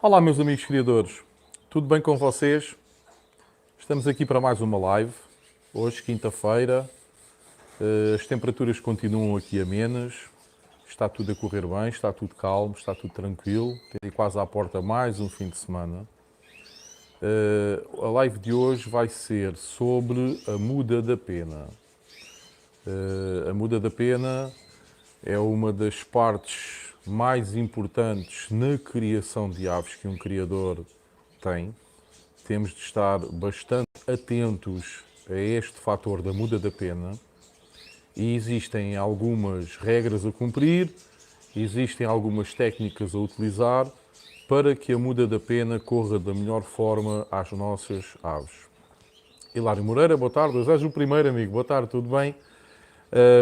Olá, meus amigos criadores, tudo bem com vocês? Estamos aqui para mais uma live. Hoje, quinta-feira, as temperaturas continuam aqui amenas, está tudo a correr bem, está tudo calmo, está tudo tranquilo. Tem quase à porta mais um fim de semana. A live de hoje vai ser sobre a muda da pena. A muda da pena é uma das partes mais importantes na criação de aves que um criador tem. Temos de estar bastante atentos a este fator da muda da pena e existem algumas regras a cumprir, existem algumas técnicas a utilizar para que a muda da pena corra da melhor forma às nossas aves. Hilário Moreira, boa tarde. És o primeiro, amigo. Boa tarde, tudo bem?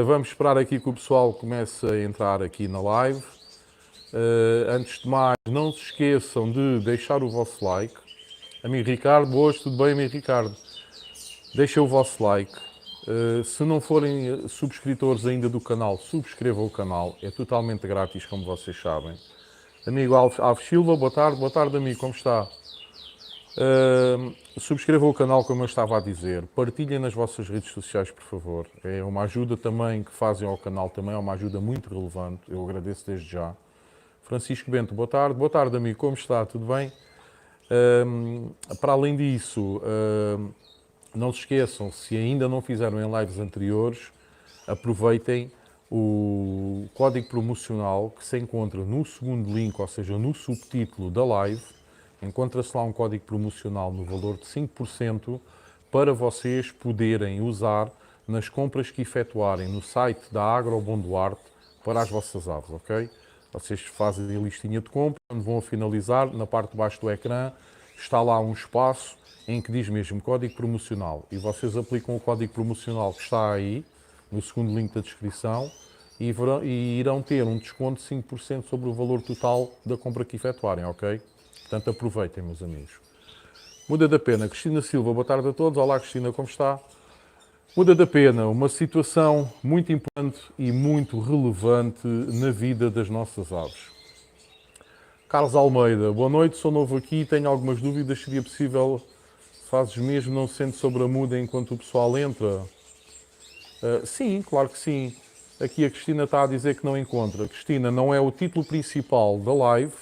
Vamos esperar aqui que o pessoal comece a entrar aqui na live. Antes de mais, não se esqueçam de deixar o vosso like. Amigo Ricardo, boas, tudo bem, amigo Ricardo? Deixem o vosso like. Se não forem subscritores ainda do canal, subscrevam o canal. É totalmente grátis, como vocês sabem. Amigo Alves Silva, boa tarde, amigo, como está? Subscrevam o canal, como eu estava a dizer. Partilhem nas vossas redes sociais, por favor. É uma ajuda também que fazem ao canal, também é uma ajuda muito relevante. Eu agradeço desde já. Francisco Bento, boa tarde, amigo, como está? Tudo bem? Para além disso, não se esqueçam, se ainda não fizeram em lives anteriores, aproveitem o código promocional que se encontra no segundo link, ou seja, no subtítulo da live. Encontra-se lá um código promocional no valor de 5% para vocês poderem usar nas compras que efetuarem no site da Agrobom Duarte para as vossas aves, ok? Vocês fazem a listinha de compra, quando vão a finalizar, na parte de baixo do ecrã, está lá um espaço em que diz mesmo código promocional. E vocês aplicam o código promocional que está aí, no segundo link da descrição, e irão ter um desconto de 5% sobre o valor total da compra que efetuarem, ok? Portanto, aproveitem, meus amigos. Muda da pena. Cristina Silva, boa tarde a todos. Olá, Cristina, como está? Muda da pena, uma situação muito importante e muito relevante na vida das nossas aves. Carlos Almeida, boa noite, sou novo aqui e tenho algumas dúvidas. Seria possível, se fazes mesmo, não se sente sobre a muda enquanto o pessoal entra? Sim, claro que sim. Aqui a Cristina está a dizer que não encontra. Cristina, não é o título principal da live.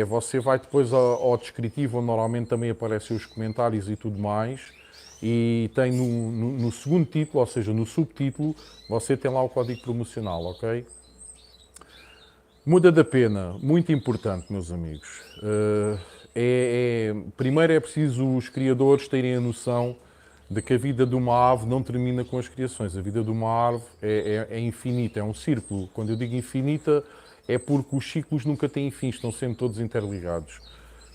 Você vai depois ao descritivo, onde normalmente também aparecem os comentários e tudo mais. E tem no segundo título, ou seja, no subtítulo, você tem lá o código promocional, ok? Muda da pena, muito importante, meus amigos. Primeiro é preciso os criadores terem a noção de que a vida de uma ave não termina com as criações. A vida de uma ave é infinita, é um círculo. Quando eu digo infinita, é porque os ciclos nunca têm fim, estão sempre todos interligados.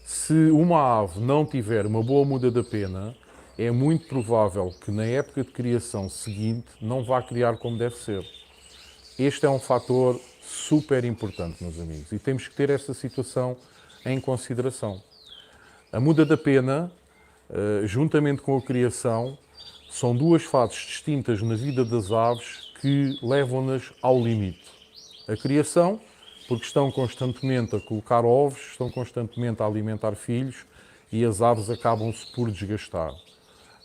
Se uma ave não tiver uma boa muda da pena, é muito provável que na época de criação seguinte não vá criar como deve ser. Este é um fator super importante, meus amigos, e temos que ter esta situação em consideração. A muda da pena, juntamente com a criação, são duas fases distintas na vida das aves que levam-nas ao limite. A criação, porque estão constantemente a colocar ovos, estão constantemente a alimentar filhos e as aves acabam-se por desgastar.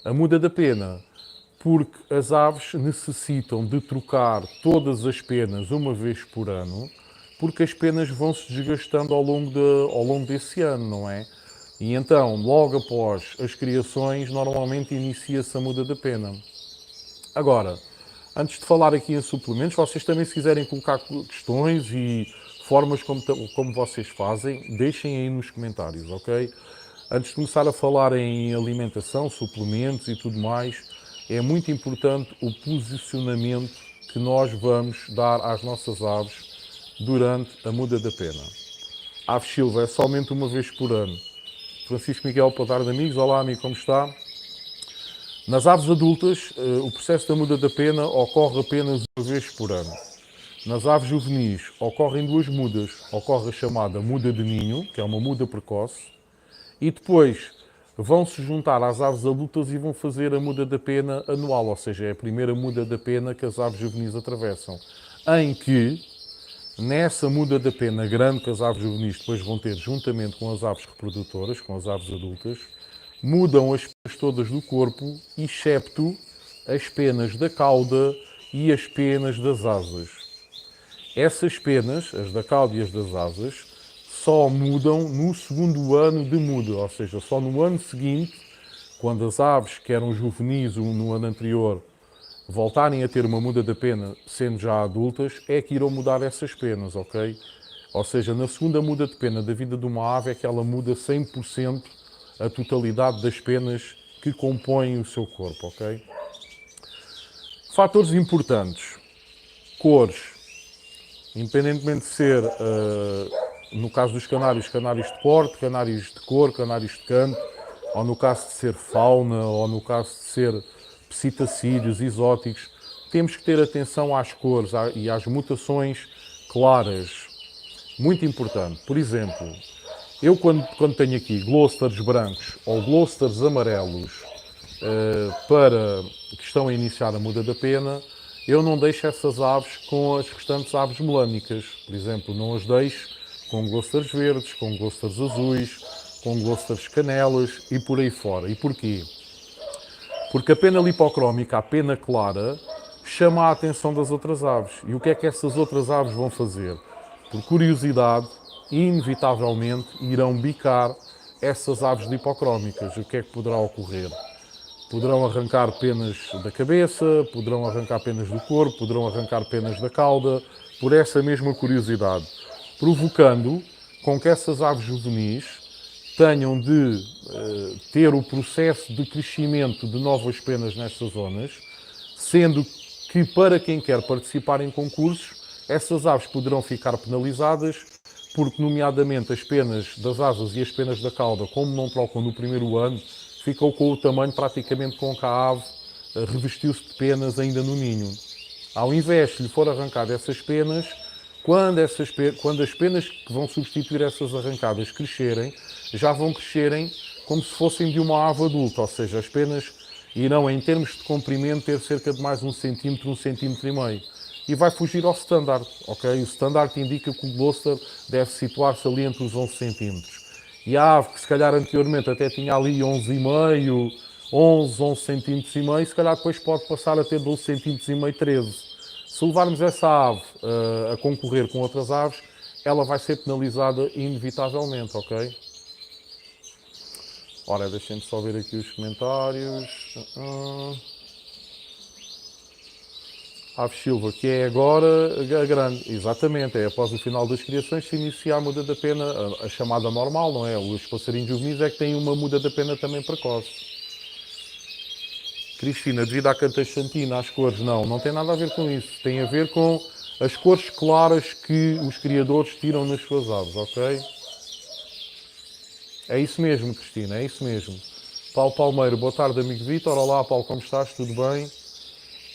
A muda da pena, porque as aves necessitam de trocar todas as penas uma vez por ano, porque as penas vão se desgastando ao longo desse ano, não é? E então, logo após as criações, normalmente inicia-se a muda da pena. Agora, antes de falar aqui em suplementos, vocês também, se quiserem colocar questões e formas como vocês fazem, deixem aí nos comentários, ok? Antes de começar a falar em alimentação, suplementos e tudo mais, é muito importante o posicionamento que nós vamos dar às nossas aves durante a muda da pena. Aves Silva é somente uma vez por ano. Francisco Miguel, boa tarde, amigos. Olá, amigo, como está? Nas aves adultas, o processo da muda da pena ocorre apenas uma vez por ano. Nas aves juvenis, ocorrem duas mudas. Ocorre a chamada muda de ninho, que é uma muda precoce, e depois vão se juntar às aves adultas e vão fazer a muda da pena anual, ou seja, é a primeira muda da pena que as aves juvenis atravessam, em que Nessa muda da pena grande que as aves juvenis depois vão ter juntamente com as aves reprodutoras, com as aves adultas, mudam as penas todas do corpo, excepto as penas da cauda e as penas das asas. Essas penas, as da cauda e as das asas, só mudam no segundo ano de muda, ou seja, só no ano seguinte, quando as aves que eram juvenis no ano anterior voltarem a ter uma muda da pena, sendo já adultas, é que irão mudar essas penas, ok? Ou seja, na segunda muda de pena da vida de uma ave é que ela muda 100% a totalidade das penas que compõem o seu corpo, ok? Fatores importantes. Cores. Independentemente de ser, no caso dos canários, canários de porte, canários de cor, canários de canto, ou no caso de ser fauna, ou no caso de ser psitacídeos, exóticos, temos que ter atenção às cores e às mutações claras. Muito importante. Por exemplo, eu quando tenho aqui Gloucesters brancos ou Gloucesters amarelos para que estão a iniciar a muda da pena, eu não deixo essas aves com as restantes aves melânicas. Por exemplo, não as deixo com Gloucesters verdes, com Gloucesters azuis, com Gloucesters canelas e por aí fora. E porquê? Porque a pena lipocrómica, a pena clara, chama a atenção das outras aves. E o que é que essas outras aves vão fazer? Por curiosidade, inevitavelmente, irão bicar essas aves lipocrómicas. O que é que poderá ocorrer? Poderão arrancar penas da cabeça, poderão arrancar penas do corpo, poderão arrancar penas da cauda, por essa mesma curiosidade, provocando com que essas aves juvenis tenham de ter o processo de crescimento de novas penas nestas zonas, sendo que para quem quer participar em concursos, essas aves poderão ficar penalizadas, porque nomeadamente as penas das asas e as penas da cauda, como não trocam no primeiro ano, ficam com o tamanho praticamente com que a ave revestiu-se de penas ainda no ninho. Ao invés de lhe for arrancada essas penas, quando as penas que vão substituir essas arrancadas crescerem, já vão crescerem como se fossem de uma ave adulta, ou seja, as penas irão, em termos de comprimento, ter cerca de mais 1 centímetro, 1,5 cm. E vai fugir ao standard, ok? O standard indica que o Gloucester deve situar-se ali entre os 11 centímetros. E a ave que se calhar anteriormente até tinha ali 11,5, 11 centímetros e meio, se calhar depois pode passar a ter 12 centímetros e meio, 13. Se levarmos essa ave a concorrer com outras aves, ela vai ser penalizada inevitavelmente, ok? Ora, deixem-me só ver aqui os comentários. Aves Silva, que é agora a grande. Exatamente, é após o final das criações se inicia a muda da pena, a chamada normal, não é? Os passarinhos juvenis é que têm uma muda da pena também precoce. Cristina, devido à cantachantina, às cores, não tem nada a ver com isso. Tem a ver com as cores claras que os criadores tiram nas suas aves, ok? É isso mesmo, Cristina, é isso mesmo. Paulo Palmeiro, boa tarde, amigo Vítor. Olá, Paulo, como estás? Tudo bem?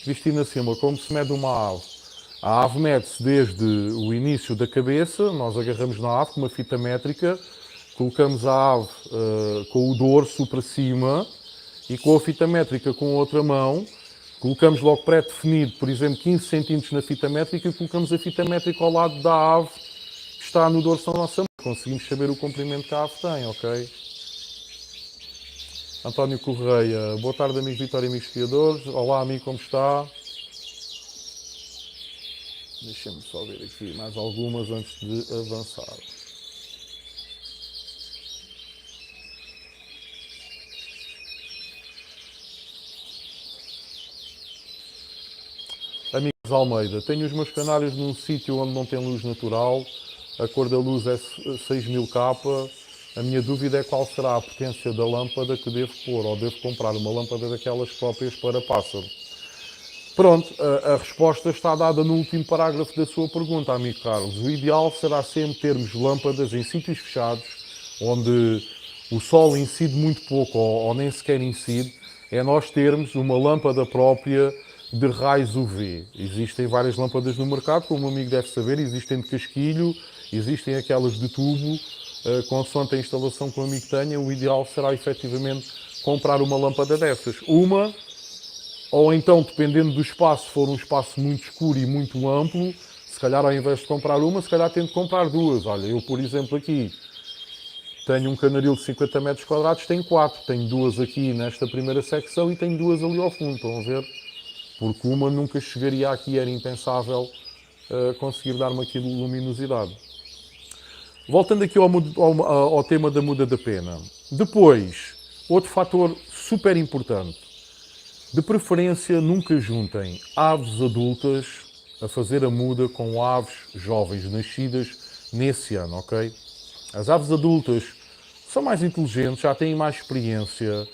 Cristina Silva, como se mede uma ave? A ave mede-se desde o início da cabeça, nós agarramos na ave com uma fita métrica, colocamos a ave com o dorso para cima e com a fita métrica com a outra mão, colocamos logo pré-definido, por exemplo, 15 cm na fita métrica e colocamos a fita métrica ao lado da ave que está no dorso da nossa mão. Conseguimos saber o comprimento que a ave tem, ok? António Correia, boa tarde, amigos Vitória e amigos criadores. Olá, amigo, como está? Deixem-me só ver aqui mais algumas antes de avançar. Amigos Almeida, tenho os meus canários num sítio onde não tem luz natural, a cor da luz é 6000 K. A minha dúvida é qual será a potência da lâmpada que devo pôr, ou devo comprar uma lâmpada daquelas próprias para pássaro. Pronto, a resposta está dada no último parágrafo da sua pergunta, amigo Carlos. O ideal será sempre termos lâmpadas em sítios fechados, onde o sol incide muito pouco ou nem sequer incide, é nós termos uma lâmpada própria de raios UV. Existem várias lâmpadas no mercado, como o amigo deve saber, existem de casquilho, existem aquelas de tubo, consoante a instalação que o amigo tenha, o ideal será efetivamente comprar uma lâmpada dessas. Uma, ou então, dependendo do espaço, se for um espaço muito escuro e muito amplo, se calhar ao invés de comprar uma, se calhar tento comprar duas. Olha, eu por exemplo aqui tenho um canaril de 50 metros quadrados, tenho 4. Tenho duas aqui nesta primeira secção e tenho duas ali ao fundo, estão a ver? Porque uma nunca chegaria aqui, era impensável conseguir dar-me aqui luminosidade. Voltando aqui ao tema da muda da pena. Depois, outro fator super importante. De preferência, nunca juntem aves adultas a fazer a muda com aves jovens, nascidas nesse ano, ok? As aves adultas são mais inteligentes, já têm mais experiência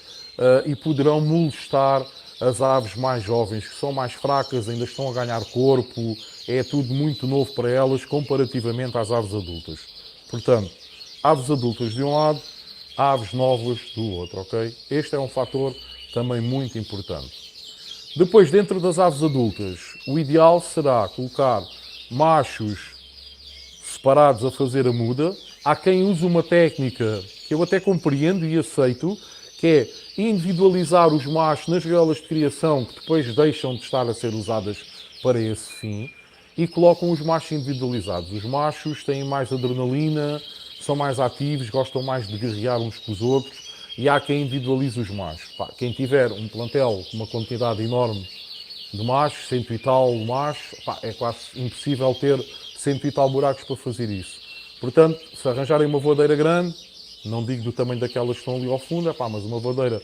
e poderão molestar as aves mais jovens, que são mais fracas, ainda estão a ganhar corpo, é tudo muito novo para elas comparativamente às aves adultas. Portanto, aves adultas de um lado, aves novas do outro, ok? Este é um fator também muito importante. Depois, dentro das aves adultas, o ideal será colocar machos separados a fazer a muda. Há quem use uma técnica que eu até compreendo e aceito, que é individualizar os machos nas gaiolas de criação, que depois deixam de estar a ser usadas para esse fim, e colocam os machos individualizados. Os machos têm mais adrenalina, são mais ativos, gostam mais de guerrear uns com os outros, e há quem individualize os machos. Quem tiver um plantel com uma quantidade enorme de machos, 100 e tal machos, é quase impossível ter 100 e tal buracos para fazer isso. Portanto, se arranjarem uma voadeira grande, não digo do tamanho daquelas que estão ali ao fundo, mas uma voadeira,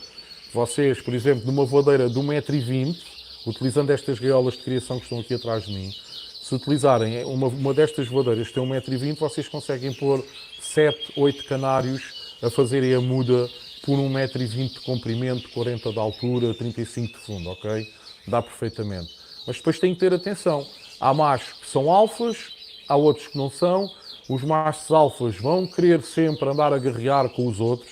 vocês, por exemplo, numa voadeira de 1,20 m, utilizando estas gaiolas de criação que estão aqui atrás de mim, se utilizarem uma destas voadeiras que tem 1,20 m, vocês conseguem pôr 7, 8 canários a fazerem a muda por 1,20 m de comprimento, 40 de altura, 35 de fundo, ok? Dá perfeitamente. Mas depois tem que ter atenção. Há machos que são alfas, há outros que não são. Os machos alfas vão querer sempre andar a guerrear com os outros.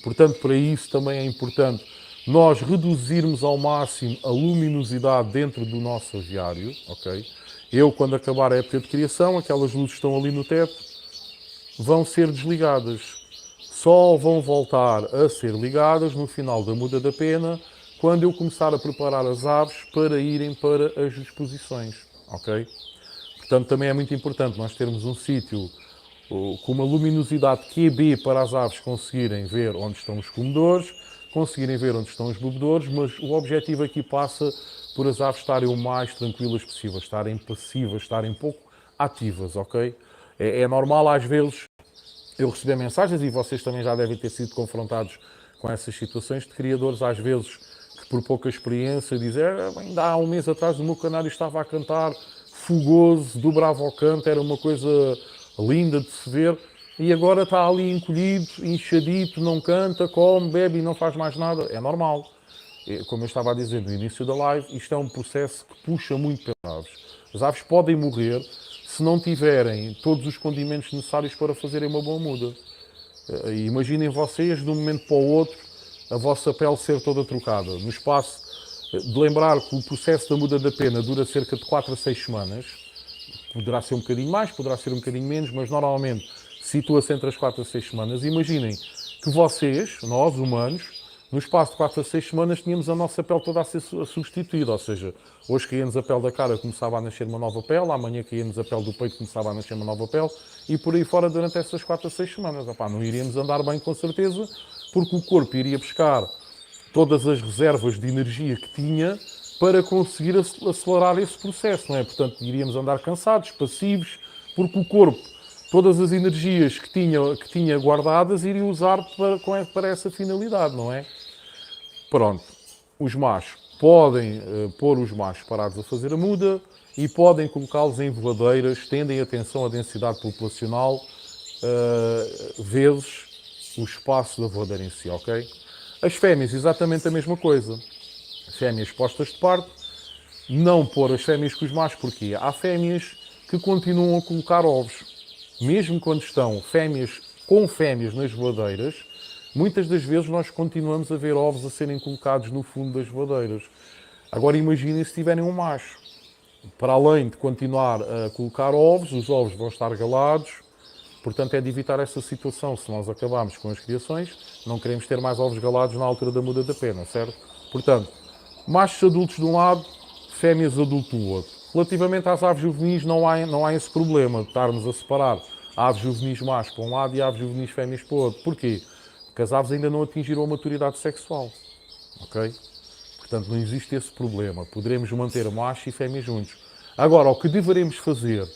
Portanto, para isso também é importante nós reduzirmos ao máximo a luminosidade dentro do nosso aviário, ok? Eu, quando acabar a época de criação, aquelas luzes que estão ali no teto vão ser desligadas. Só vão voltar a ser ligadas no final da muda da pena, quando eu começar a preparar as aves para irem para as exposições, ok? Portanto, também é muito importante nós termos um sítio com uma luminosidade QB para as aves conseguirem ver onde estão os comedores, conseguirem ver onde estão os bebedouros, mas o objetivo aqui passa por as aves estarem o mais tranquilas possível, estarem passivas, estarem pouco ativas, ok? É normal às vezes eu receber mensagens, e vocês também já devem ter sido confrontados com essas situações, de criadores às vezes que por pouca experiência dizem ainda há um mês atrás o meu canário estava a cantar fogoso, dobrava ao canto, era uma coisa linda de se ver, e agora está ali encolhido, inchadito, não canta, come, bebe e não faz mais nada. É normal. Como eu estava a dizer no início da live, isto é um processo que puxa muito pelas aves. As aves podem morrer se não tiverem todos os condimentos necessários para fazerem uma boa muda. Imaginem vocês, de um momento para o outro, a vossa pele ser toda trocada. No espaço de lembrar que o processo da muda da pena dura cerca de 4 a 6 semanas, poderá ser um bocadinho mais, poderá ser um bocadinho menos, mas normalmente situa-se entre as 4 a 6 semanas. Imaginem que vocês, nós, humanos, no espaço de 4 a 6 semanas tínhamos a nossa pele toda a ser substituída, ou seja, hoje caía-nos a pele da cara, começava a nascer uma nova pele, amanhã caía-nos a pele do peito, começava a nascer uma nova pele, e por aí fora durante essas 4 a 6 semanas. Não iríamos andar bem com certeza, porque o corpo iria buscar todas as reservas de energia que tinha para conseguir acelerar esse processo, não é? Portanto, iríamos andar cansados, passivos, porque o corpo, todas as energias que tinha guardadas, iria usar para essa finalidade, não é? Pronto, os machos podem pôr os machos parados a fazer a muda e podem colocá-los em voadeiras, tendem atenção à densidade populacional, vezes o espaço da voadeira em si, ok? As fêmeas, exatamente a mesma coisa. Fêmeas postas de parto, não pôr as fêmeas com os machos, porque há fêmeas que continuam a colocar ovos. Mesmo quando estão fêmeas com fêmeas nas voadeiras, muitas das vezes nós continuamos a ver ovos a serem colocados no fundo das voadeiras. Agora imaginem se tiverem um macho. Para além de continuar a colocar ovos, os ovos vão estar galados, portanto é de evitar essa situação. Se nós acabarmos com as criações, não queremos ter mais ovos galados na altura da muda da pena, certo? Portanto, machos adultos de um lado, fêmeas adultos do outro. Relativamente às aves juvenis, não há esse problema de estarmos a separar aves juvenis machos para um lado e aves juvenis fêmeas para o outro. Porquê? Porque as aves ainda não atingiram a maturidade sexual. Ok? Portanto, não existe esse problema. Poderemos manter macho e fêmea juntos. Agora, o que deveremos fazer,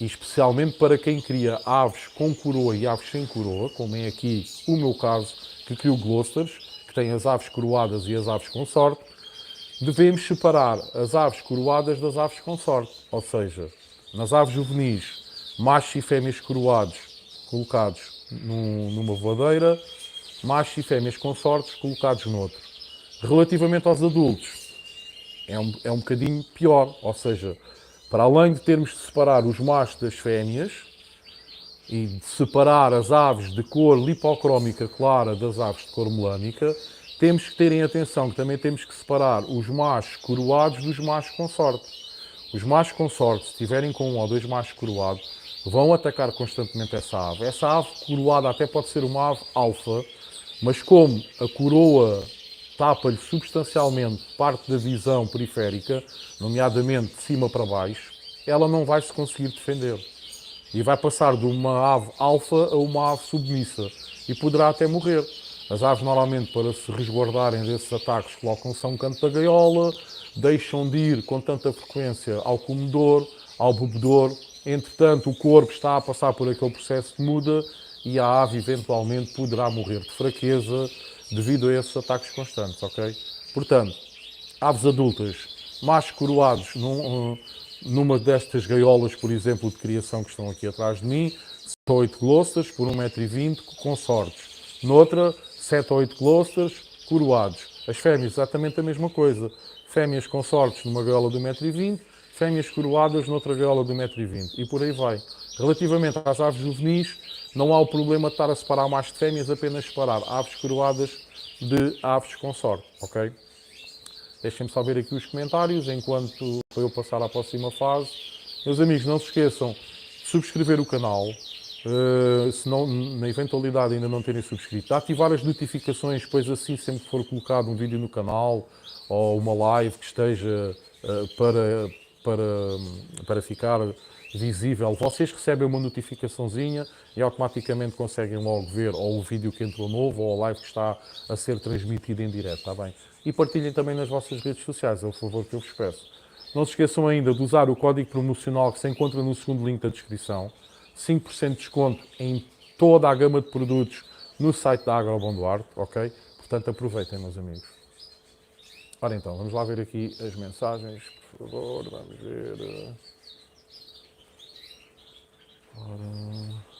e especialmente para quem cria aves com coroa e aves sem coroa, como é aqui o meu caso, que crio Gloucesters, que tem as aves coroadas e as aves com sorte, devemos separar as aves coroadas das aves com sorte. Ou seja, nas aves juvenis, machos e fêmeas coroados colocados numa voadeira, machos e fêmeas com sorte colocados noutro. Relativamente aos adultos, é um bocadinho pior. Ou seja, para além de termos de separar os machos das fêmeas e de separar as aves de cor lipocrómica clara das aves de cor melânica, temos que ter em atenção que também temos que separar os machos coroados dos machos com sorte. Os machos com sorte, se estiverem com um ou dois machos coroados, vão atacar constantemente essa ave. Essa ave coroada até pode ser uma ave alfa, mas como a coroa tapa-lhe substancialmente parte da visão periférica, nomeadamente de cima para baixo, ela não vai se conseguir defender. E vai passar de uma ave alfa a uma ave submissa. E poderá até morrer. As aves normalmente, para se resguardarem desses ataques, colocam-se a um canto da gaiola, deixam de ir com tanta frequência ao comedor, ao bebedor. Entretanto, o corpo está a passar por aquele processo de muda e a ave eventualmente poderá morrer de fraqueza devido a esses ataques constantes, ok? Portanto, aves adultas, machos coroados numa destas gaiolas, por exemplo, de criação que estão aqui atrás de mim, 7 ou 8 Gloucesters por 1,20 m com sortes. Noutra, 7 ou 8 Gloucesters coroados. As fêmeas, exatamente a mesma coisa. Fêmeas com sortes numa gaiola de 1,20 m, fêmeas coroadas noutra gaiola de 1,20 m. E por aí vai. Relativamente às aves juvenis, não há o problema de estar a separar machos de fêmeas, apenas separar aves coroadas de aves com sorte, ok? Deixem-me só ver aqui os comentários, enquanto eu passar à próxima fase. Meus amigos, não se esqueçam de subscrever o canal, se não, na eventualidade ainda não terem subscrito, de ativar as notificações, pois assim sempre que for colocado um vídeo no canal ou uma live que esteja para ficar visível, vocês recebem uma notificaçãozinha e automaticamente conseguem logo ver ou o vídeo que entrou novo ou a live que está a ser transmitida em direto, está bem? E partilhem também nas vossas redes sociais, é o favor que eu vos peço. Não se esqueçam ainda de usar o código promocional que se encontra no segundo link da descrição, 5% de desconto em toda a gama de produtos no site da Agrobom Duarte, ok? Portanto, aproveitem, meus amigos. Ora então, vamos lá ver aqui as mensagens, por favor, vamos ver. Ora...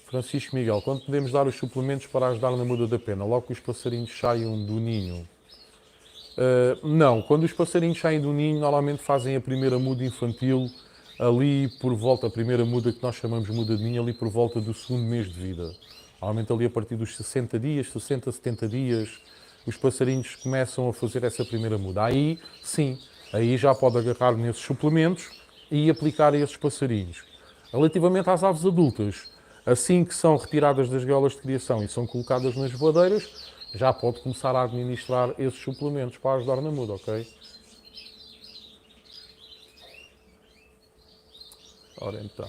Francisco Miguel, quando podemos dar os suplementos para ajudar na muda da pena? Logo que os passarinhos saiam do ninho? Não, quando os passarinhos saem do ninho, normalmente fazem a primeira muda infantil ali por volta, a primeira muda que nós chamamos de muda de ninho, ali por volta do segundo mês de vida. Normalmente ali a partir dos 60 dias, 60, 70 dias, os passarinhos começam a fazer essa primeira muda. Aí, sim, aí já pode agarrar nesses suplementos e aplicar a esses passarinhos. Relativamente às aves adultas, assim que são retiradas das gaiolas de criação e são colocadas nas voadeiras, já pode começar a administrar esses suplementos para ajudar na muda, ok? Ora então...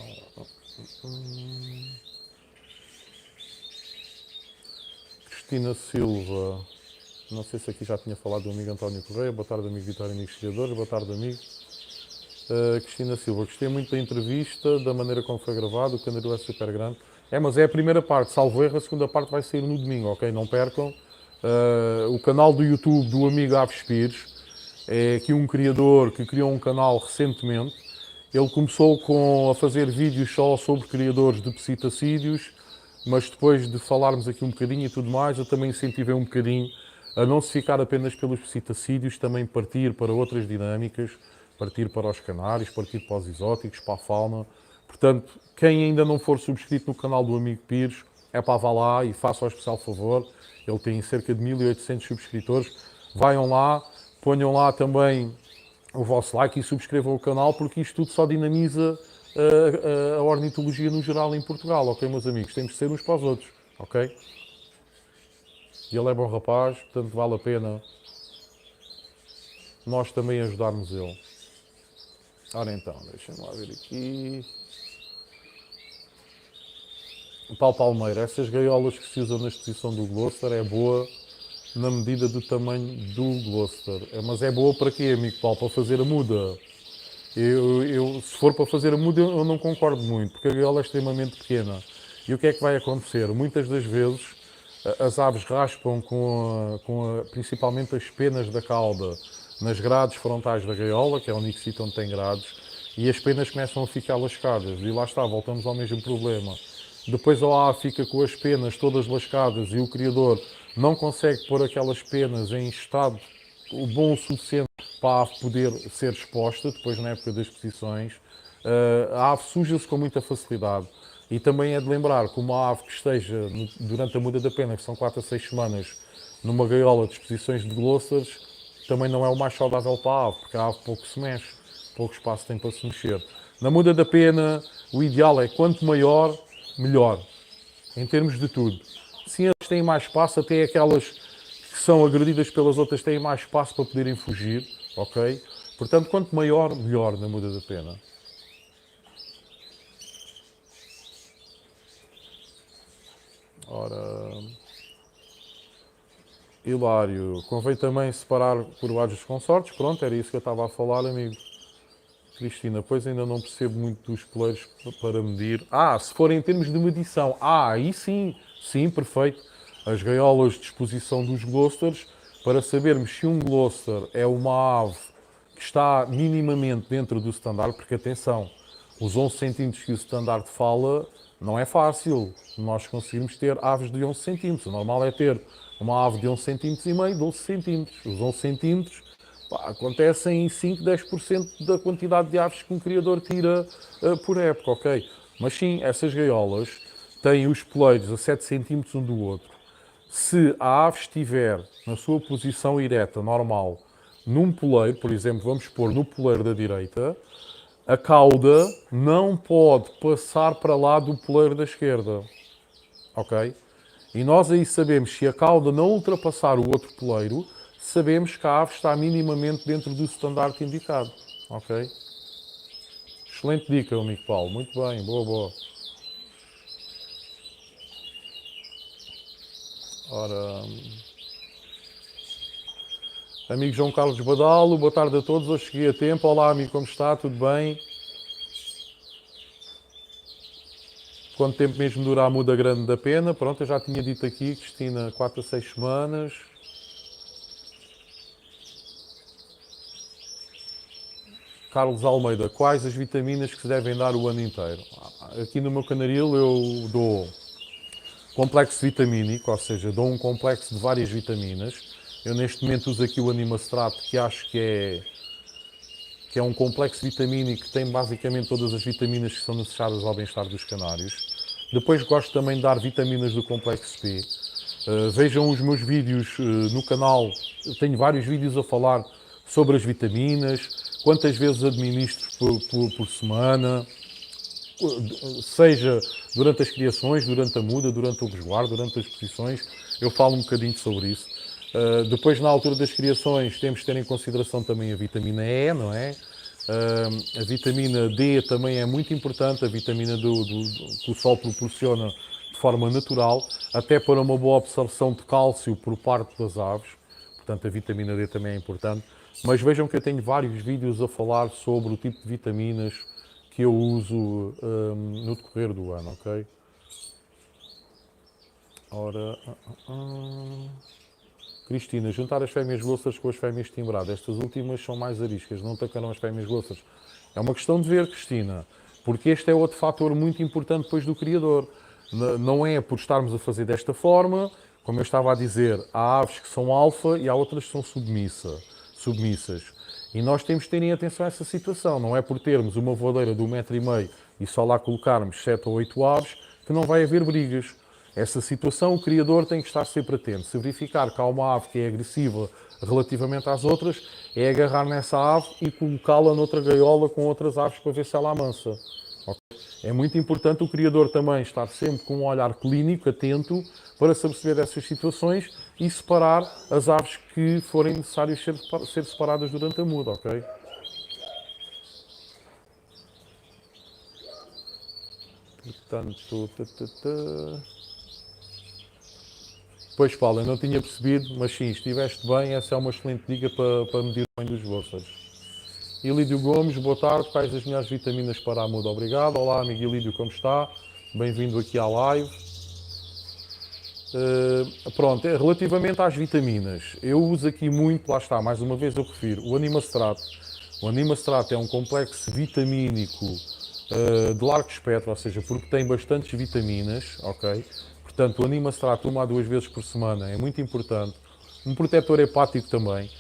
Cristina Silva, não sei se aqui já tinha falado do amigo António Correia. Boa tarde, amigo Vitória, amigos criadores. Boa tarde, amigo. Cristina Silva, gostei muito da entrevista, da maneira como foi gravado, o canal é super grande. Mas é a primeira parte, salvo erro, a segunda parte vai sair no domingo, ok? Não percam. O canal do YouTube do amigo Aves Pires é aqui um criador que criou um canal recentemente. Ele começou a fazer vídeos só sobre criadores de psitacídeos, mas depois de falarmos aqui um bocadinho e tudo mais, eu também incentivei um bocadinho a não se ficar apenas pelos psitacídeos, também partir para outras dinâmicas, partir para os canários, partir para os exóticos, para a fauna. Portanto, quem ainda não for subscrito no canal do amigo Pires, vá lá e faça o especial favor. Ele tem cerca de 1800 subscritores. Vaiam lá, ponham lá também o vosso like e subscrevam o canal, porque isto tudo só dinamiza a ornitologia no geral em Portugal, ok, meus amigos? Temos de ser uns para os outros, ok? E ele é bom rapaz, portanto vale a pena nós também ajudarmos ele. Ora então, deixem-me lá ver aqui. Paulo Palmeira, essas gaiolas que se usam na exposição do Gloucester é boa na medida do tamanho do Gloucester. Mas é boa para quê, amigo Paulo? Para fazer a muda. Se for para fazer a muda, eu não concordo muito, porque a gaiola é extremamente pequena. E o que é que vai acontecer? Muitas das vezes as aves raspam principalmente as penas da cauda nas grades frontais da gaiola, que é o único sítio onde tem grades, e as penas começam a ficar lascadas. E lá está, voltamos ao mesmo problema. Depois a ave fica com as penas todas lascadas e o criador não consegue pôr aquelas penas em estado bom o suficiente para a ave poder ser exposta, depois na época das exposições. A ave suja-se com muita facilidade. E também é de lembrar que uma ave que esteja durante a muda da pena, que são 4 a 6 semanas, numa gaiola de exposições de Gloucesters, também não é o mais saudável para a ave, porque a ave pouco se mexe, pouco espaço tem para se mexer. Na muda da pena, o ideal é quanto maior, melhor, em termos de tudo. Se eles têm mais espaço, até aquelas que são agredidas pelas outras têm mais espaço para poderem fugir, ok? Portanto, quanto maior, melhor na muda da pena. Ora, Hilário, convém também separar coroados dos consortes. Pronto, era isso que eu estava a falar, amigo. Cristina, pois ainda não percebo muito dos poleiros para medir. Se for em termos de medição. Aí sim, sim, perfeito. As gaiolas de exposição dos Gloucesters, para sabermos se um Gloucester é uma ave que está minimamente dentro do standard, porque atenção, os 11 centímetros que o standard fala não é fácil nós conseguirmos ter aves de 11 centímetros. O normal é ter uma ave de 11 centímetros e meio, 12 centímetros. Os 11 centímetros acontecem em 5, 10% da quantidade de aves que um criador tira por época, ok? Mas sim, essas gaiolas têm os poleiros a 7 centímetros um do outro. Se a ave estiver na sua posição ereta, normal, num poleiro, por exemplo, vamos pôr no poleiro da direita, a cauda não pode passar para lá do poleiro da esquerda, ok? E nós aí sabemos, se a cauda não ultrapassar o outro poleiro, sabemos que a ave está minimamente dentro do standard indicado, ok? Excelente dica, amigo Paulo, muito bem, boa, boa. Ora, amigo João Carlos Badalo, boa tarde a todos, hoje cheguei a tempo. Olá, amigo, como está? Tudo bem? Quanto tempo mesmo dura a muda grande da pena? Pronto, eu já tinha dito aqui, Cristina, 4 a 6 semanas. Carlos Almeida, quais as vitaminas que se devem dar o ano inteiro? Aqui no meu canaril eu dou complexo vitamínico, ou seja, dou um complexo de várias vitaminas. Eu neste momento uso aqui o Animastrato, que acho que é um complexo vitamínico que tem basicamente todas as vitaminas que são necessárias ao bem-estar dos canários. Depois gosto também de dar vitaminas do complexo P. Vejam os meus vídeos no canal, eu tenho vários vídeos a falar sobre as vitaminas, quantas vezes administro por semana, seja durante as criações, durante a muda, durante o resguardo, durante as exposições, eu falo um bocadinho sobre isso. Depois, na altura das criações, temos que ter em consideração também a vitamina E, não é? A vitamina D também é muito importante, a vitamina que o sol proporciona de forma natural, até para uma boa absorção de cálcio por parte das aves. Portanto, a vitamina D também é importante. Mas vejam que eu tenho vários vídeos a falar sobre o tipo de vitaminas que eu uso no decorrer do ano, ok? Ora... Cristina, juntar as fêmeas glossas com as fêmeas timbradas. Estas últimas são mais ariscas, não atacarão as fêmeas glossas. É uma questão de ver, Cristina, porque este é outro fator muito importante depois do criador. Não é por estarmos a fazer desta forma, como eu estava a dizer, há aves que são alfa e há outras que são submissas. E nós temos de ter atenção a essa situação. Não é por termos uma voadeira de 1,5 m e só lá colocarmos 7 ou 8 aves que não vai haver brigas. Essa situação, o criador tem que estar sempre atento. Se verificar que há uma ave que é agressiva relativamente às outras, é agarrar nessa ave e colocá-la noutra gaiola com outras aves para ver se ela amansa. É muito importante o criador também estar sempre com um olhar clínico, atento, para se aperceber dessas situações e separar as aves que forem necessárias ser separadas durante a muda, ok? Portanto, Pois, Paulo, eu não tinha percebido, mas sim, estiveste bem, essa é uma excelente dica para medir o bem dos vossos. Ilídio Gomes, boa tarde, quais as melhores vitaminas para a muda? Obrigado. Olá, amigo Ilídio, como está? Bem-vindo aqui à live. Pronto, relativamente às vitaminas, eu uso aqui muito, lá está, mais uma vez eu refiro, o Animastrato. O Animastrato é um complexo vitamínico de largo espectro, ou seja, porque tem bastantes vitaminas, ok? Portanto, o Animastrato 1 a 2 vezes por semana é muito importante. Um protetor hepático também,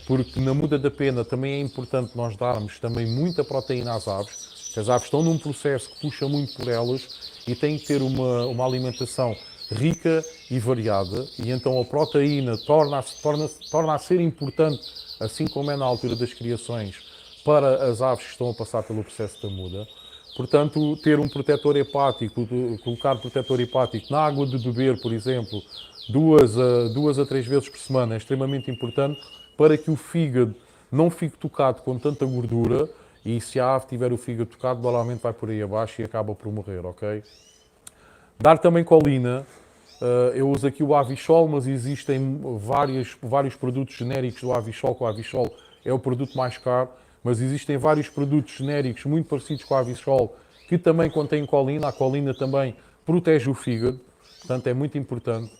porque na muda da pena também é importante nós darmos também muita proteína às aves, que as aves estão num processo que puxa muito por elas e têm que ter uma alimentação rica e variada, e então a proteína torna a ser importante, assim como é na altura das criações, para as aves que estão a passar pelo processo da muda. Portanto, ter um protetor hepático, colocar protetor hepático na água de beber, por exemplo, 2 a 3 vezes por semana é extremamente importante para que o fígado não fique tocado com tanta gordura, e se a ave tiver o fígado tocado, normalmente vai por aí abaixo e acaba por morrer, ok? Dar também colina. Eu uso aqui o Avisol, mas existem vários produtos genéricos do Avisol, que o Avisol é o produto mais caro, mas existem vários produtos genéricos muito parecidos com o Avisol que também contêm colina. A colina também protege o fígado, portanto é muito importante.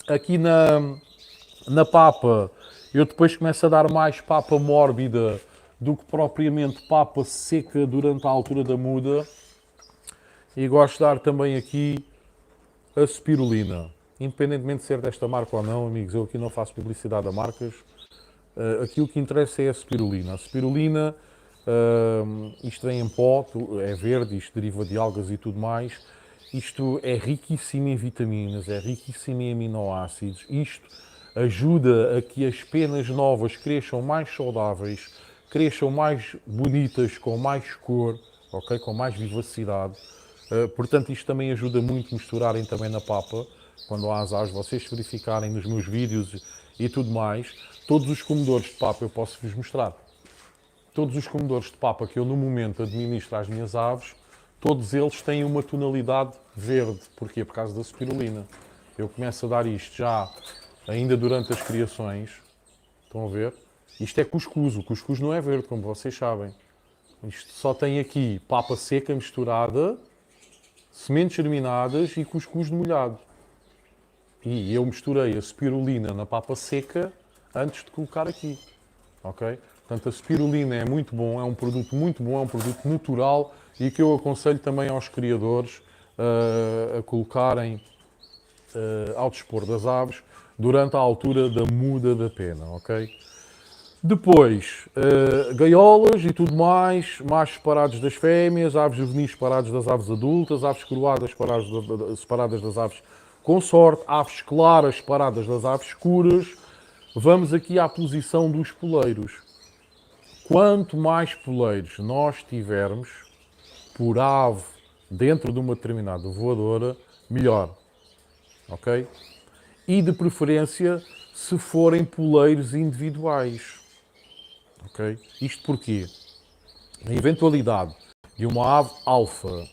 Aqui na papa, eu depois começo a dar mais papa mórbida do que propriamente papa seca durante a altura da muda. E gosto de dar também aqui a spirulina. Independentemente de ser desta marca ou não, amigos, eu aqui não faço publicidade a marcas. Aqui o que interessa é a spirulina. A spirulina, isto vem em pó, é verde, isto deriva de algas e tudo mais. Isto é riquíssimo em vitaminas, é riquíssimo em aminoácidos. Isto ajuda a que as penas novas cresçam mais saudáveis, cresçam mais bonitas, com mais cor, ok? Com mais vivacidade. Portanto, isto também ajuda muito a misturarem também na papa, quando há as aves, vocês verificarem nos meus vídeos e tudo mais, todos os comedores de papa eu posso vos mostrar. Todos os comedores de papa que eu no momento administro às minhas aves, todos eles têm uma tonalidade verde. Porquê? Por causa da spirulina. Eu começo a dar isto já ainda durante as criações. Estão a ver? Isto é cuscuz. O cuscuz não é verde, como vocês sabem. Isto só tem aqui papa seca misturada, sementes germinadas e cuscuz de molhado. E eu misturei a spirulina na papa seca antes de colocar aqui. Ok? Portanto, a spirulina é muito bom, é um produto muito bom, é um produto natural e que eu aconselho também aos criadores a colocarem ao dispor das aves durante a altura da muda da pena, ok? Depois, gaiolas e tudo mais, machos separados das fêmeas, aves juvenis separados das aves adultas, aves coroadas separadas das aves consorte, aves claras separadas das aves escuras. Vamos aqui à posição dos poleiros. Quanto mais poleiros nós tivermos por ave dentro de uma determinada voadora, melhor. Ok? E de preferência se forem poleiros individuais. Ok? Isto porquê? Na eventualidade de uma ave alfa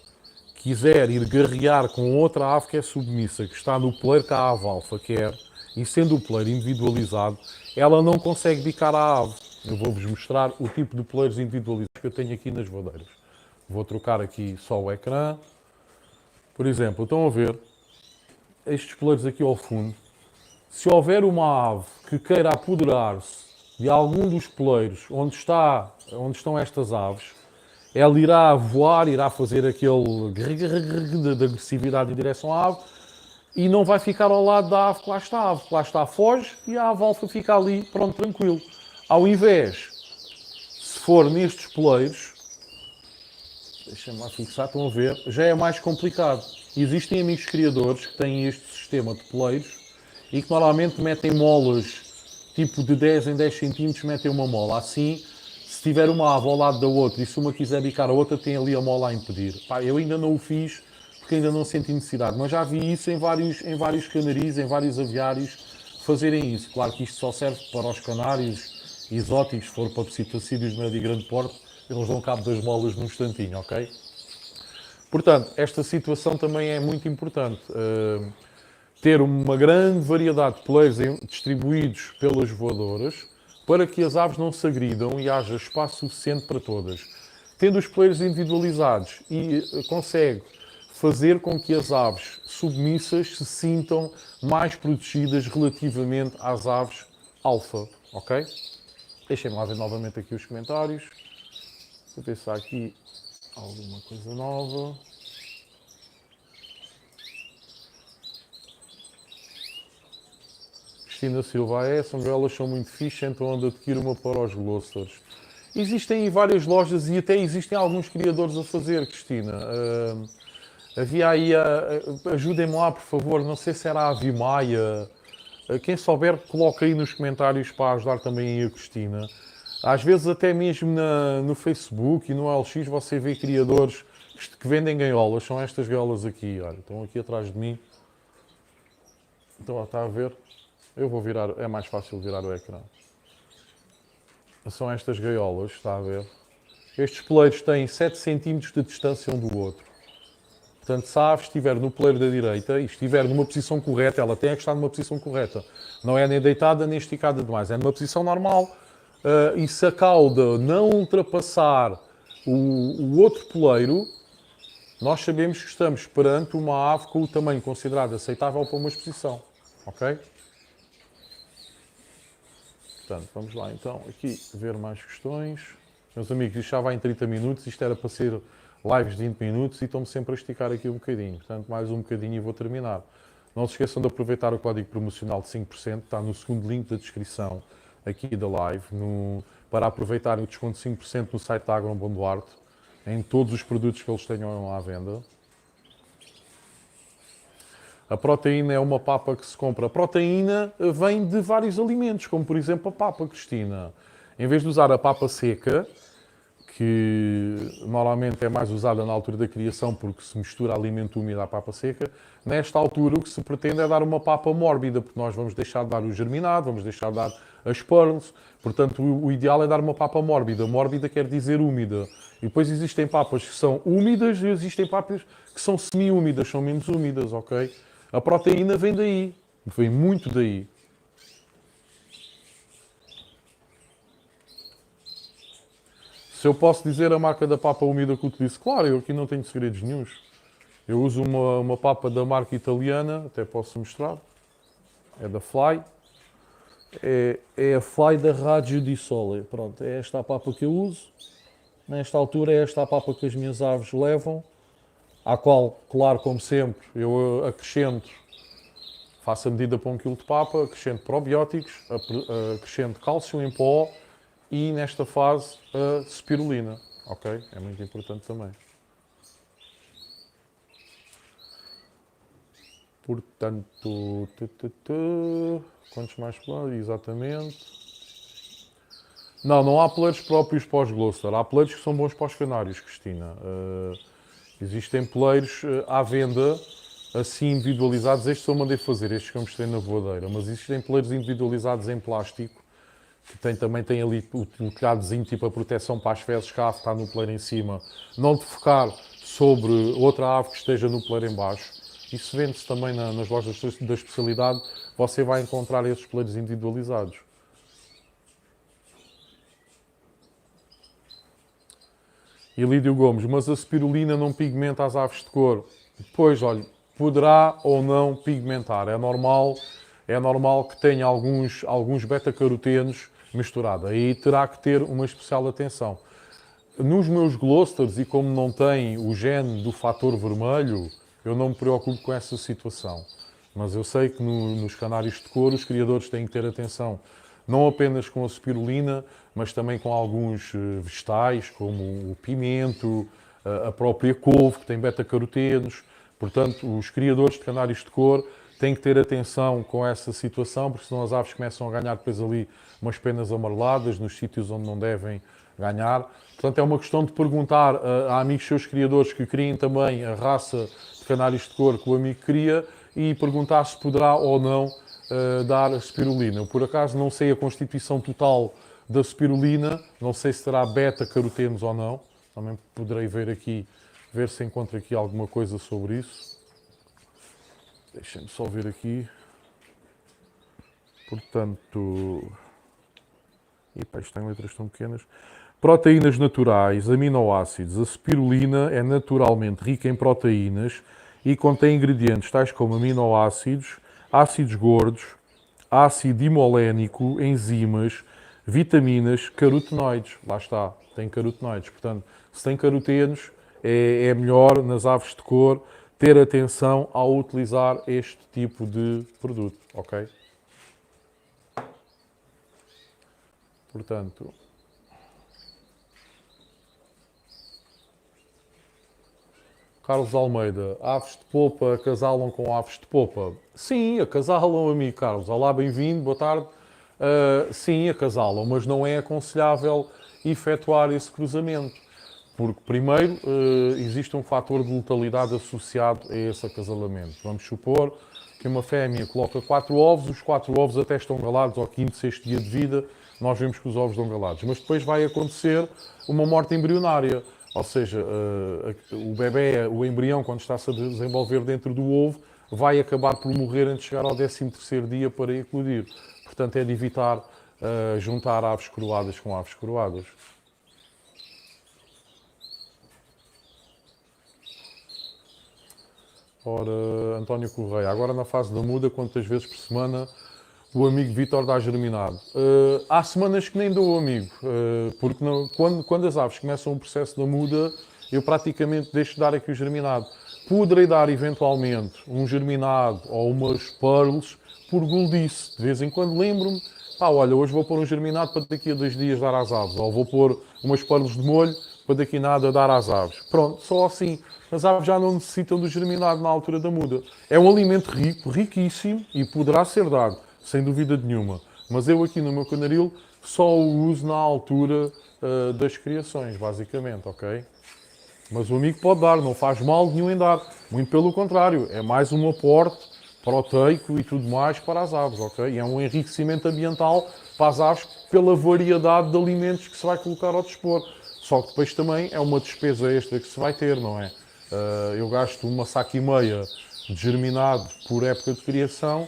quiser ir guerrear com outra ave que é submissa, que está no poleiro que a ave alfa quer, e sendo o poleiro individualizado, ela não consegue bicar a ave. Eu vou-vos mostrar o tipo de poleiros individualizados que eu tenho aqui nas voadeiras. Vou trocar aqui só o ecrã. Por exemplo, estão a ver estes poleiros aqui ao fundo. Se houver uma ave que queira apoderar-se de algum dos poleiros onde estão estas aves, ela irá voar, irá fazer aquele de agressividade em direção à ave e não vai ficar ao lado da ave que lá está. A ave que lá está foge e a ave alfa fica ali, pronto, tranquilo. Ao invés, se for nestes poleiros, deixem-me lá fixar, estão a ver, já é mais complicado. Existem amigos criadores que têm este sistema de poleiros e que normalmente metem molas, tipo de 10 em 10 centímetros, metem uma mola. Assim, se tiver uma ave ao lado da outra e se uma quiser bicar a outra, tem ali a mola a impedir. Pá, eu ainda não o fiz porque ainda não senti necessidade, mas já vi isso em vários canaris, em vários aviários fazerem isso. Claro que isto só serve para os canários exóticos, se for para psitacídeos de médio e grande porte, eles dão cabo das molas num instantinho, ok? Portanto, esta situação também é muito importante. Ter uma grande variedade de peleiros distribuídos pelas voadoras para que as aves não se agridam e haja espaço suficiente para todas. Tendo os peleiros individualizados e consegue fazer com que as aves submissas se sintam mais protegidas relativamente às aves alfa, ok? Deixem-me lá ver novamente aqui os comentários, para ver se há aqui alguma coisa nova. Cristina Silva, são gaiolas são muito fixe, então onde adquiro uma para os Glossers. Existem várias lojas e até existem alguns criadores a fazer, Cristina. Havia aí, ajudem-me lá, por favor, não sei se era a Avimaia. Quem souber, coloca aí nos comentários para ajudar também a Cristina. Às vezes até mesmo no Facebook e no LX você vê criadores que vendem gaiolas. São estas gaiolas aqui, olha, estão aqui atrás de mim. Então, está a ver? Eu vou virar, é mais fácil virar o ecrã. São estas gaiolas, está a ver? Estes peleiros têm 7 cm de distância um do outro. Portanto, se a ave estiver no peleiro da direita e estiver numa posição correta, ela tem que estar numa posição correta. Não é nem deitada nem esticada demais, é numa posição normal. E se a cauda não ultrapassar o outro peleiro, nós sabemos que estamos perante uma ave com o tamanho considerado aceitável para uma exposição. Ok? Portanto, vamos lá então aqui ver mais questões. Meus amigos, isto já vai em 30 minutos, isto era para ser lives de 20 minutos e estão-me sempre a esticar aqui um bocadinho. Portanto, mais um bocadinho e vou terminar. Não se esqueçam de aproveitar o código promocional de 5%, está no segundo link da descrição aqui da live, para aproveitarem o desconto de 5% no site da Agrobom Duarte, em todos os produtos que eles tenham à venda. A proteína é uma papa que se compra. A proteína vem de vários alimentos, como por exemplo a papa, Cristina. Em vez de usar a papa seca, que normalmente é mais usada na altura da criação porque se mistura alimento úmido à papa seca, nesta altura o que se pretende é dar uma papa mórbida, porque nós vamos deixar de dar o germinado, vamos deixar de dar as pearls, portanto o ideal é dar uma papa mórbida. Mórbida quer dizer úmida. E depois existem papas que são úmidas e existem papas que são semi-úmidas, são menos úmidas, ok? A proteína vem daí, vem muito daí. Se eu posso dizer a marca da papa úmida que utilizo, claro, eu aqui não tenho segredos nenhuns. Eu uso uma papa da marca italiana, até posso mostrar. É da Fly. É a Fly da Raggio di Sole. Pronto, é esta a papa que eu uso. Nesta altura é esta a papa que as minhas aves levam, à qual, claro, como sempre, eu acrescento, faço a medida para 1 kg de papa, acrescento probióticos, acrescento cálcio em pó e, nesta fase, a spirulina. Ok? É muito importante também. Portanto, quantos mais peleiros? Exatamente. Não há peleiros próprios para os Gloster. Há peleiros que são bons para os canários, Cristina. Existem peleiros à venda, assim individualizados. Estes eu mandei fazer, estes que eu mostrei na voadeira. Mas existem peleiros individualizados em plástico, que também tem ali o telhadozinho, tipo a proteção para as fezes, que a ave está no peleiro em cima. Não de focar sobre outra ave que esteja no peleiro em baixo. Isso vende-se também nas lojas da especialidade. Você vai encontrar esses peleiros individualizados. E Lídio Gomes, mas a spirulina não pigmenta as aves de cor? Pois, olha, poderá ou não pigmentar. É normal que tenha alguns beta-carotenos misturados. Aí terá que ter uma especial atenção. Nos meus Glosters, e como não tem o gene do fator vermelho, eu não me preocupo com essa situação. Mas eu sei que nos canários de cor os criadores têm que ter atenção, não apenas com a spirulina, mas também com alguns vegetais, como o pimento, a própria couve, que tem beta-carotenos. Portanto, os criadores de canários de cor têm que ter atenção com essa situação, porque senão as aves começam a ganhar depois ali umas penas amareladas nos sítios onde não devem ganhar. Portanto, é uma questão de perguntar a amigos seus criadores que criem também a raça de canários de cor que o amigo cria e perguntar se poderá ou não dar spirulina. Eu, por acaso, não sei a constituição total da spirulina, não sei se terá beta-carotenos ou não. Também poderei ver aqui, ver se encontro aqui alguma coisa sobre isso. Deixem-me só ver aqui. Portanto... Epa, isto tem letras tão pequenas. Proteínas naturais, aminoácidos. A spirulina é naturalmente rica em proteínas e contém ingredientes tais como aminoácidos, ácidos gordos, ácido himolénico, enzimas, vitaminas, carotenoides. Lá está, tem carotenoides. Portanto, se tem carotenos, é melhor nas aves de cor ter atenção ao utilizar este tipo de produto, ok? Portanto, Carlos Almeida, aves de popa acasalam com aves de popa? Sim, acasalam, amigo Carlos. Olá, bem-vindo, boa tarde. Sim, acasalam, mas não é aconselhável efetuar esse cruzamento. Porque, primeiro, existe um fator de letalidade associado a esse acasalamento. Vamos supor que uma fêmea coloca 4 ovos, os 4 ovos até estão galados ao 5º, 6º dia de vida, nós vemos que os ovos estão galados. Mas depois vai acontecer uma morte embrionária. Ou seja, o bebê, o embrião, quando está-se a desenvolver dentro do ovo, vai acabar por morrer antes de chegar ao 13º dia para eclodir. Portanto, é de evitar juntar aves coroadas com aves coroadas. Ora, António Correia, agora na fase da muda, quantas vezes por semana o amigo Vítor dá germinado? Há semanas que nem dou, amigo, porque não, quando as aves começam o processo da muda, eu praticamente deixo de dar aqui o germinado. Poderei dar eventualmente um germinado ou umas pearls por guldice. De vez em quando lembro-me, pá, olha, hoje vou pôr um germinado para daqui a 2 dias dar às aves, ou vou pôr umas pearls de molho para daqui a nada dar às aves. Pronto, só assim. As aves já não necessitam do germinado na altura da muda. É um alimento rico, riquíssimo e poderá ser dado, sem dúvida nenhuma. Mas eu aqui no meu canaril só o uso na altura das criações, basicamente, ok? Mas o amigo pode dar, não faz mal nenhum em dar. Muito pelo contrário, é mais um aporte proteico e tudo mais para as aves, ok? E é um enriquecimento ambiental para as aves pela variedade de alimentos que se vai colocar ao dispor. Só que depois também é uma despesa extra que se vai ter, não é? Eu gasto uma saca e meia de germinado por época de criação,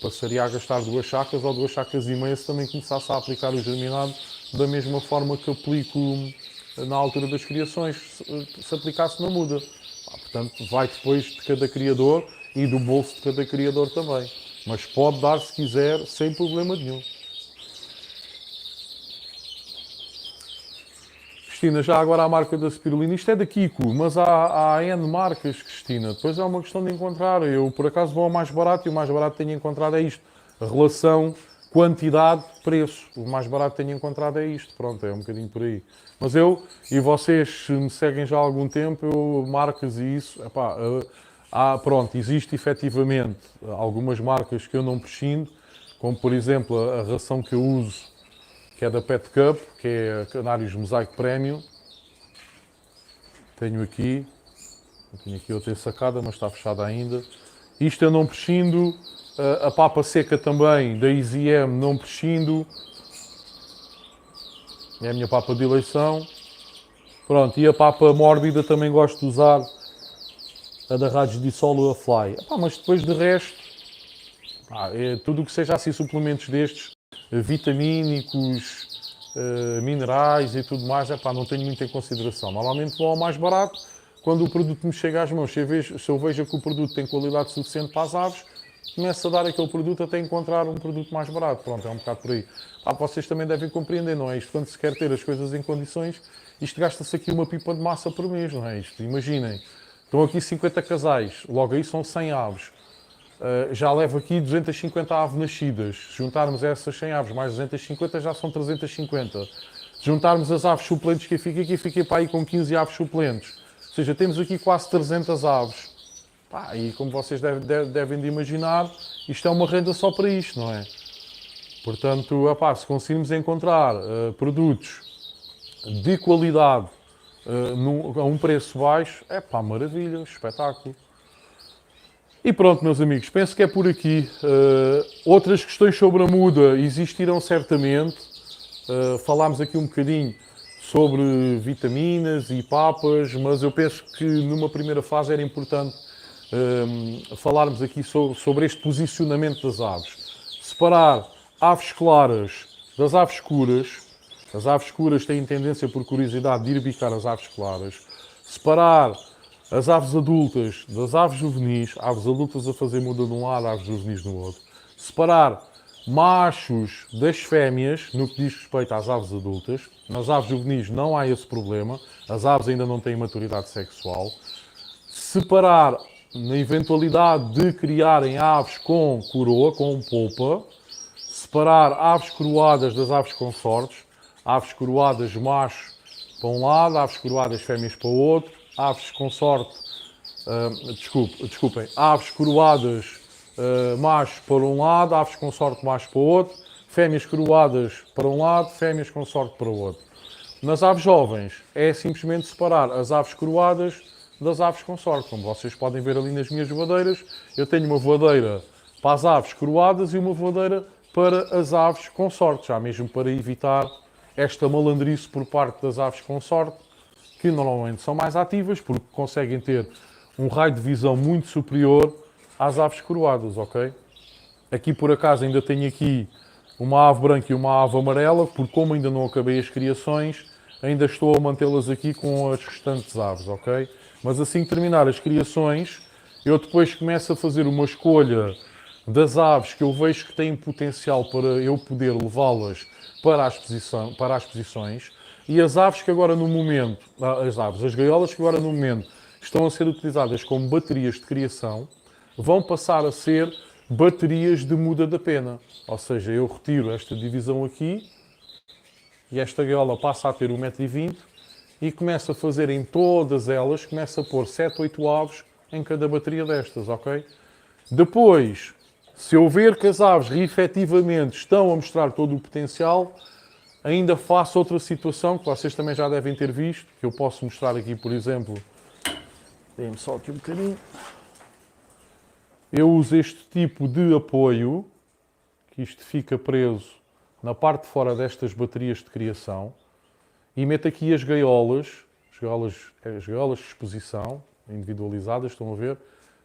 passaria a gastar 2 sacas ou 2 sacas e meia se também começasse a aplicar o germinado da mesma forma que aplico na altura das criações, se aplicasse na muda. Portanto, vai depois de cada criador e do bolso de cada criador também. Mas pode dar se quiser, sem problema nenhum. Cristina, já agora a marca da spirulina, isto é da Kiko, mas há N marcas, Cristina. Depois é uma questão de encontrar. Eu, por acaso, vou ao mais barato e o mais barato que tenho encontrado é isto. A relação quantidade-preço. O mais barato que tenho encontrado é isto. Pronto, é um bocadinho por aí. Mas eu, e vocês, se me seguem já há algum tempo, eu marcas e isso, epá, pronto, existe efetivamente algumas marcas que eu não prescindo, como por exemplo a ração que eu uso, que é da Pet Cup, que é Canários Mosaico Premium. Tenho aqui outra sacada, mas está fechada ainda. Isto eu não prescindo. A papa seca também, da Easy M, não prescindo. É a minha papa de eleição. Pronto, e a papa mórbida também gosto de usar, a da Radios Dissolo a Fly. Mas depois de resto, tudo o que seja assim suplementos destes, vitamínicos, minerais e tudo mais, não tenho muito em consideração. Normalmente vou ao mais barato, quando o produto me chega às mãos, se eu vejo que o produto tem qualidade suficiente para as aves, começo a dar aquele produto até encontrar um produto mais barato. Pronto, é um bocado por aí. Vocês também devem compreender, não é? Isto, quando se quer ter as coisas em condições, isto gasta-se aqui uma pipa de massa por mês, não é? Isto, imaginem, estão aqui 50 casais, logo aí são 100 aves. Já levo aqui 250 aves nascidas. Se juntarmos essas 100 aves mais 250, já são 350. Se juntarmos as aves suplentes que fiquei para aí com 15 aves suplentes. Ou seja, temos aqui quase 300 aves. E como vocês devem de imaginar, isto é uma renda só para isto, não é? Portanto, se conseguirmos encontrar produtos de qualidade, a um preço baixo, é pá, maravilha, espetáculo. E pronto, meus amigos, penso que é por aqui. Outras questões sobre a muda existirão certamente. Falámos aqui um bocadinho sobre vitaminas e papas, mas eu penso que numa primeira fase era importante falarmos aqui sobre este posicionamento das aves. Separar aves claras das aves escuras. As aves escuras têm tendência, por curiosidade, de ir bicar as aves claras. Separar as aves adultas das aves juvenis, aves adultas a fazer muda de um lado, aves juvenis no outro. Separar machos das fêmeas, no que diz respeito às aves adultas. Nas aves juvenis não há esse problema, as aves ainda não têm maturidade sexual. Separar, na eventualidade de criarem aves com coroa, com polpa. Separar aves coroadas das aves consortes. Aves coroadas machos para um lado, aves coroadas fêmeas para o outro. Aves consorte, desculpem, aves coroadas machos para um lado, aves consorte macho para o outro, fêmeas coroadas para um lado, fêmeas consorte para o outro. Nas aves jovens é simplesmente separar as aves coroadas das aves consorte. Como vocês podem ver ali nas minhas voadeiras, eu tenho uma voadeira para as aves coroadas e uma voadeira para as aves consorte, já mesmo para evitar esta malandrice por parte das aves consorte, que normalmente são mais ativas porque conseguem ter um raio de visão muito superior às aves coroadas, ok? Aqui por acaso ainda tenho aqui uma ave branca e uma ave amarela, porque como ainda não acabei as criações, ainda estou a mantê-las aqui com as restantes aves, ok? Mas assim que terminar as criações, eu depois começo a fazer uma escolha das aves que eu vejo que têm potencial para eu poder levá-las para as posições. E as aves que agora no momento, as gaiolas que agora no momento estão a ser utilizadas como baterias de criação, vão passar a ser baterias de muda da pena. Ou seja, eu retiro esta divisão aqui e esta gaiola passa a ter 1,20 m e começo a fazer em todas elas, começo a pôr 7, 8 aves em cada bateria destas, ok? Depois, se eu ver que as aves efetivamente estão a mostrar todo o potencial, ainda faço outra situação que vocês também já devem ter visto, que eu posso mostrar aqui, por exemplo. Deem-me só aqui um bocadinho. Eu uso este tipo de apoio, que isto fica preso na parte de fora destas baterias de criação, e meto aqui as gaiolas de exposição, individualizadas, estão a ver?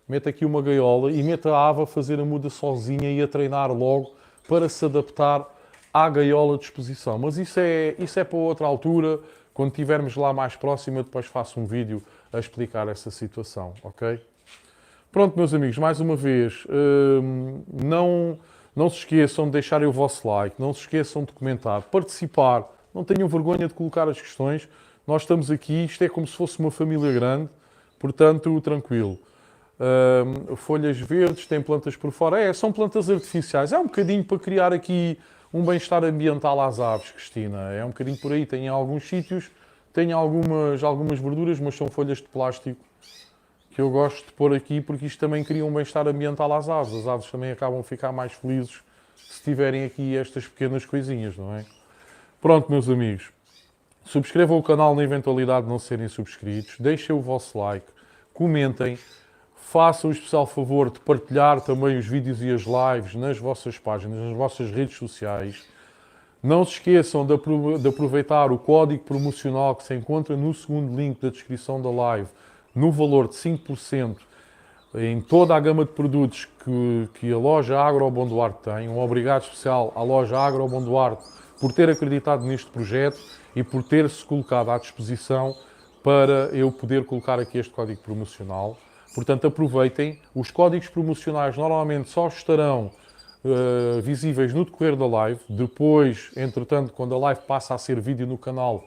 Meto aqui uma gaiola e meto a ave a fazer a muda sozinha e a treinar logo para se adaptar à gaiola de exposição. Mas isso é para outra altura, quando estivermos lá mais próximo, eu depois faço um vídeo a explicar essa situação, ok? Pronto, meus amigos, mais uma vez, não se esqueçam de deixarem o vosso like, não se esqueçam de comentar, participar, não tenham vergonha de colocar as questões. Nós estamos aqui, isto é como se fosse uma família grande, portanto, tranquilo. Folhas verdes, tem plantas por fora. São plantas artificiais. É um bocadinho para criar aqui um bem-estar ambiental às aves, Cristina. É um bocadinho por aí. Tem alguns sítios, tem algumas verduras, mas são folhas de plástico que eu gosto de pôr aqui porque isto também cria um bem-estar ambiental às aves. As aves também acabam a ficar mais felizes se tiverem aqui estas pequenas coisinhas, não é? Pronto, meus amigos. Subscrevam o canal na eventualidade de não serem subscritos. Deixem o vosso like. Comentem. Façam o especial favor de partilhar também os vídeos e as lives nas vossas páginas, nas vossas redes sociais. Não se esqueçam de aproveitar o código promocional que se encontra no segundo link da descrição da live, no valor de 5% em toda a gama de produtos que a loja Agro Bom Duarte tem. Um obrigado especial à loja Agro Bom Duarte por ter acreditado neste projeto e por ter-se colocado à disposição para eu poder colocar aqui este código promocional. Portanto, aproveitem. Os códigos promocionais normalmente só estarão visíveis no decorrer da live. Depois, entretanto, quando a live passa a ser vídeo no canal,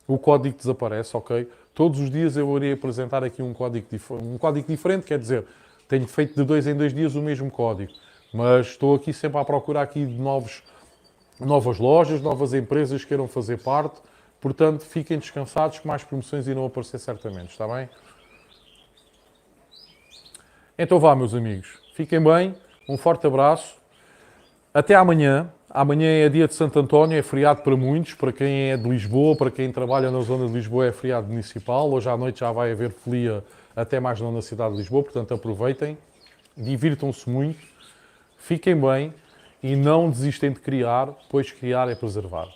o código desaparece, ok? Todos os dias eu irei apresentar aqui um código diferente, quer dizer, tenho feito de 2 em 2 dias o mesmo código. Mas estou aqui sempre à procura aqui de novas lojas, novas empresas que queiram fazer parte. Portanto, fiquem descansados que mais promoções irão aparecer certamente, está bem? Então vá, meus amigos. Fiquem bem, um forte abraço. Até amanhã. Amanhã é dia de Santo António, é feriado para muitos, para quem é de Lisboa, para quem trabalha na zona de Lisboa é feriado municipal. Hoje à noite já vai haver folia até mais não na cidade de Lisboa, portanto aproveitem, divirtam-se muito, fiquem bem e não desistem de criar, pois criar é preservar.